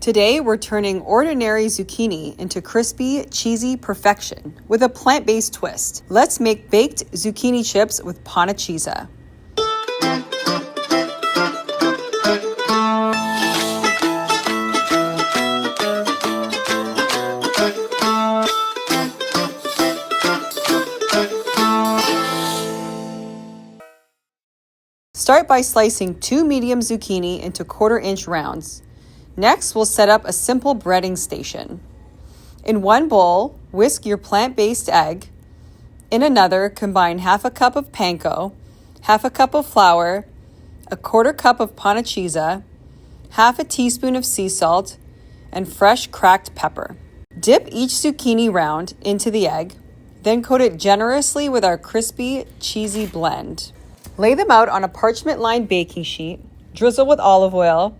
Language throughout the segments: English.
Today, we're turning ordinary zucchini into crispy, cheesy perfection with a plant-based twist. Let's make baked zucchini chips with Panacheeza. Start by slicing 2 medium zucchini into 1/4-inch rounds. Next, we'll set up a simple breading station. In one bowl, whisk your plant-based egg. In another, combine 1/2 cup of panko, 1/2 cup of flour, 1/4 cup of Panacheeza, 1/2 teaspoon of sea salt, and fresh cracked pepper. Dip each zucchini round into the egg, then coat it generously with our crispy, cheesy blend. Lay them out on a parchment-lined baking sheet, drizzle with olive oil,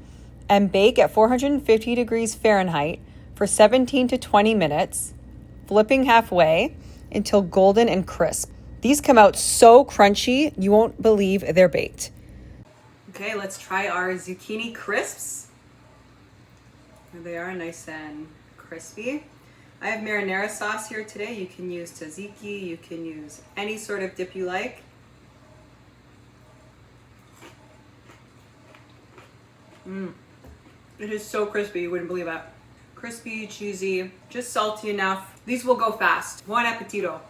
and bake at 450 degrees Fahrenheit for 17 to 20 minutes, flipping halfway until golden and crisp. These come out so crunchy, you won't believe they're baked. Okay, let's try our zucchini crisps. Here they are, nice and crispy. I have marinara sauce here today. You can use tzatziki, you can use any sort of dip you like. It is so crispy, you wouldn't believe it. Crispy, cheesy, just salty enough. These will go fast. Buon appetito.